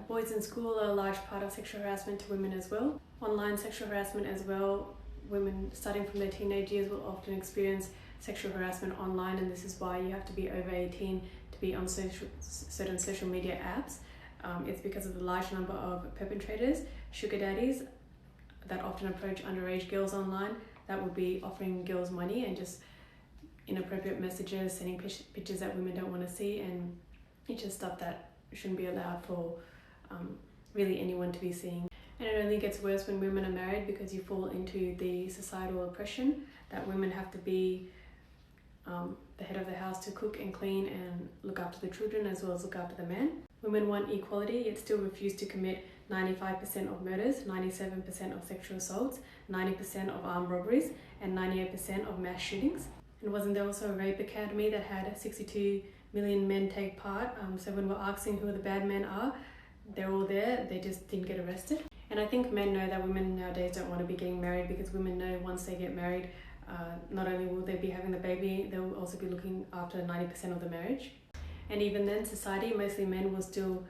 Boys in school are a large part of sexual harassment to women as well. Online sexual harassment as well. Women starting from their teenage years will often experience sexual harassment online, and this is why you have to be over 18 to be on certain social media apps. It's because of the large number of perpetrators, sugar daddies, that often approach underage girls online that would be offering girls money and just inappropriate messages, sending pictures that women don't want to see, and it's just stuff that shouldn't be allowed for really anyone to be seeing. And it only gets worse when women are married, because you fall into the societal oppression that women have to be the head of the house to cook and clean and look after the children as well as look after the man. Women want equality, yet still refuse to commit 95% of murders, 97% of sexual assaults, 90% of armed robberies, and 98% of mass shootings. And wasn't there also a rape academy that had 62 million men take part? So when we're asking who the bad men are, they're all there, they just didn't get arrested. And I think men know that women nowadays don't want to be getting married, because women know once they get married, not only will they be having the baby, they will also be looking after 90% of the marriage. And even then, society, mostly men, will still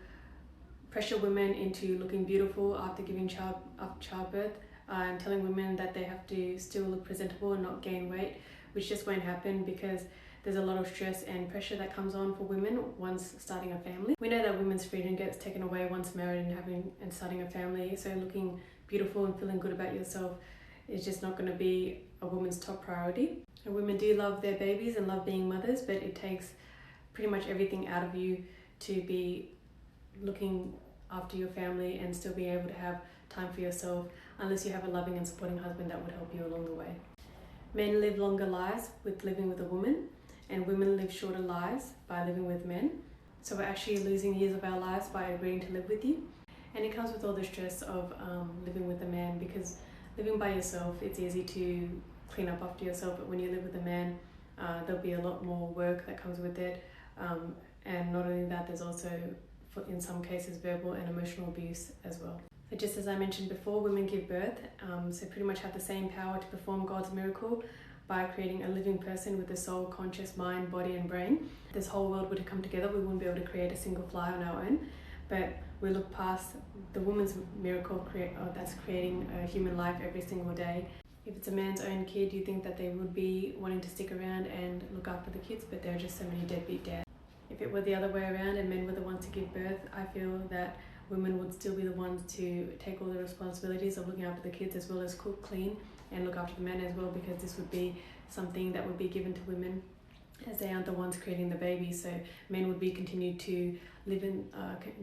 pressure women into looking beautiful after giving childbirth, and telling women that they have to still look presentable and not gain weight, which just won't happen, because there's a lot of stress and pressure that comes on for women once starting a family. We know that women's freedom gets taken away once married and starting a family, so looking beautiful and feeling good about yourself is just not going to be a woman's top priority. And women do love their babies and love being mothers, but it takes pretty much everything out of you to be looking after your family and still being able to have time for yourself, unless you have a loving and supporting husband that would help you along the way. Men live longer lives with living with a woman, and women live shorter lives by living with men. So we're actually losing years of our lives by agreeing to live with you. And it comes with all the stress of living with a man, because living by yourself, it's easy to clean up after yourself, but when you live with a man, there'll be a lot more work that comes with it. And not only that, there's also, in some cases, verbal and emotional abuse as well. So just as I mentioned before, women give birth, so pretty much have the same power to perform God's miracle by creating a living person with a soul, conscious mind, body and brain. If this whole world were to come together, we wouldn't be able to create a single fly on our own, but we look past the woman's miracle that's creating a human life every single day. If it's a man's own kid, you think that they would be wanting to stick around and look after the kids, but there are just so many deadbeat dads. If it were the other way around and men were the ones to give birth, I feel that women would still be the ones to take all the responsibilities of looking after the kids, as well as cook, clean and look after the men as well, because this would be something that would be given to women, as they aren't the ones creating the baby. So men would be continued to live in,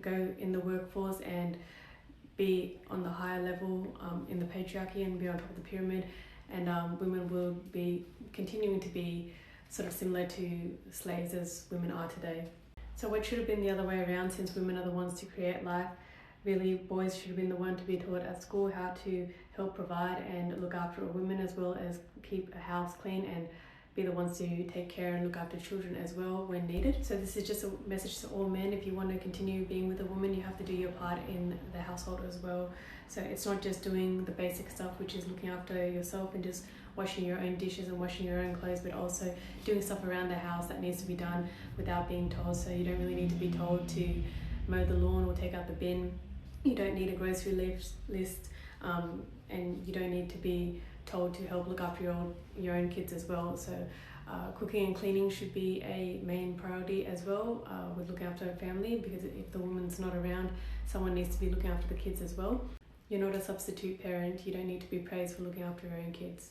go in the workforce and be on the higher level in the patriarchy and be on top of the pyramid, and women will be continuing to be sort of similar to slaves as women are today. So what should have been the other way around, since women are the ones to create life, really boys should have been the one to be taught at school how to help provide and look after a woman, as well as keep a house clean and be the ones to take care and look after children as well when needed. So this is just a message to all men. If you want to continue being with a woman, you have to do your part in the household as well. So it's not just doing the basic stuff, which is looking after yourself and just washing your own dishes and washing your own clothes, but also doing stuff around the house that needs to be done without being told. So you don't really need to be told to mow the lawn or take out the bin. You don't need a grocery list, and you don't need to be told to help look after your own kids as well. So cooking and cleaning should be a main priority as well with looking after a family, because if the woman's not around, someone needs to be looking after the kids as well. You're not a substitute parent. You don't need to be praised for looking after your own kids.